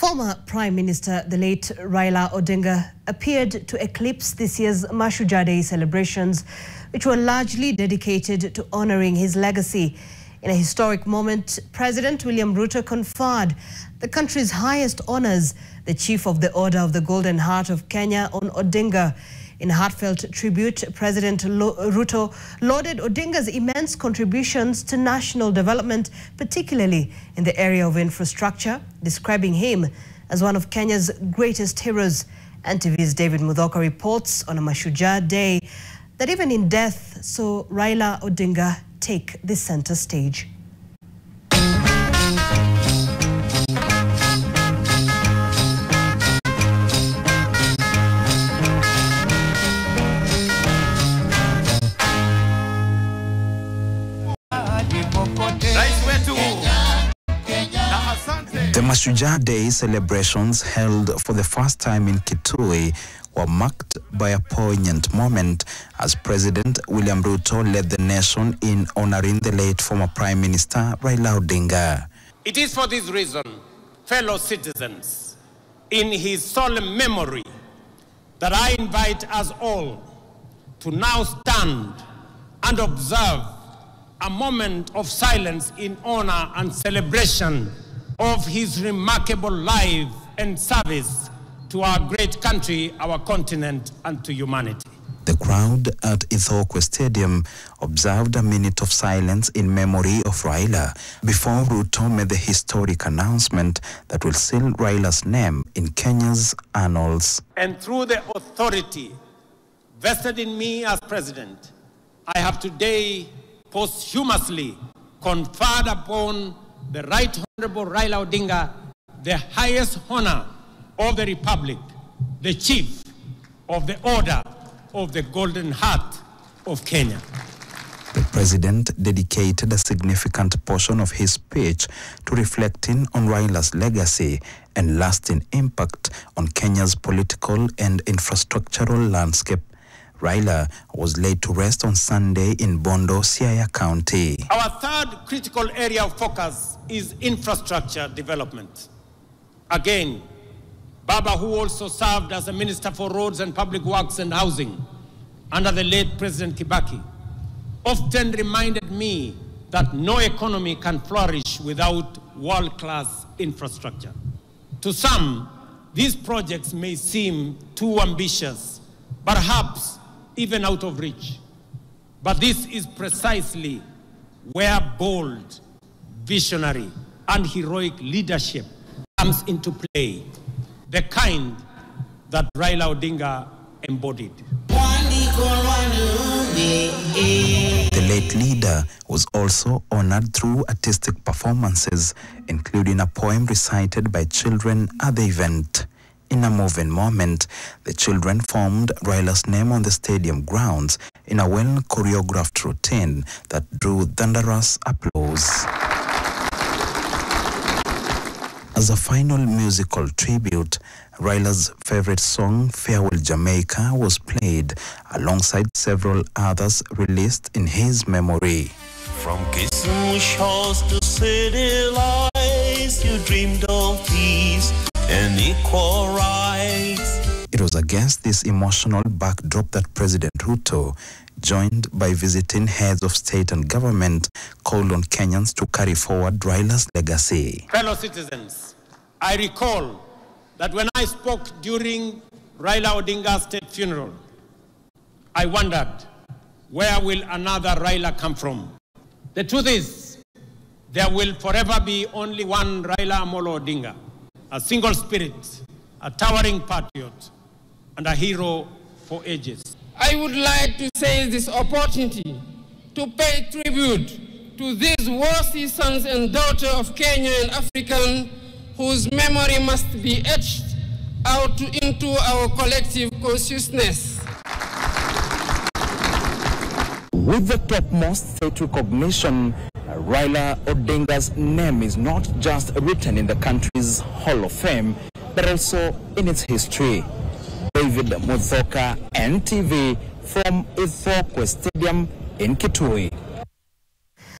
Former Prime Minister, the late Raila Odinga, appeared to eclipse this year's Mashujaa Day celebrations, which were largely dedicated to honoring his legacy. In a historic moment, President William Ruto conferred the country's highest honors, the Chief of the Order of the Golden Heart of Kenya, on Odinga. In heartfelt tribute, President Ruto lauded Odinga's immense contributions to national development, particularly in the area of infrastructure, describing him as one of Kenya's greatest heroes. NTV's David Mudhoka reports on a Mashujaa Day that even in death saw Raila Odinga take the center stage. The Mashujaa Day celebrations held for the first time in Kitui were marked by a poignant moment as President William Ruto led the nation in honoring the late former Prime Minister Raila Odinga. It is for this reason, fellow citizens, in his solemn memory, that I invite us all to now stand and observe a moment of silence in honor and celebration of his remarkable life and service to our great country, our continent, and to humanity. The crowd at Ithokwe Stadium observed a minute of silence in memory of Raila before Ruto made the historic announcement that will seal Raila's name in Kenya's annals. And through the authority vested in me as president, I have today posthumously conferred upon the Right Honorable Raila Odinga the highest honor of the Republic, the Chief of the Order of the Golden Heart of Kenya. The president dedicated a significant portion of his speech to reflecting on Raila's legacy and lasting impact on Kenya's political and infrastructural landscape. Raila was laid to rest on Sunday in Bondo, Siaya County. Our third critical area of focus is infrastructure development. Again, Baba, who also served as a Minister for Roads and Public Works and Housing under the late President Kibaki, often reminded me that no economy can flourish without world-class infrastructure. To some, these projects may seem too ambitious, perhaps even out of reach. But this is precisely where bold, visionary, and heroic leadership comes into play, the kind that Raila Odinga embodied. The late leader was also honored through artistic performances, including a poem recited by children at the event. In a moving moment, the children formed Raila's name on the stadium grounds in a well-choreographed routine that drew thunderous applause. As a final musical tribute, Raila's favorite song, Farewell Jamaica, was played alongside several others released in his memory. From Kisumu shores to city lights, you dreamed of peace and equal rights. It was against this emotional backdrop that President Ruto, joined by visiting heads of state and government, called on Kenyans to carry forward Raila's legacy. Fellow citizens, I recall that when I spoke during Raila Odinga's state funeral, I wondered, where will another Raila come from? The truth is, there will forever be only one Raila Amolo Odinga, a single spirit, a towering patriot, and a hero for ages. I would like to seize this opportunity to pay tribute to these worthy sons and daughters of Kenya and African whose memory must be etched out into our collective consciousness. With the topmost state recognition, Raila Odinga's name is not just written in the country's Hall of Fame, but also in its history. David Mudhoka, NTV, from Ithokwe Stadium in Kitui.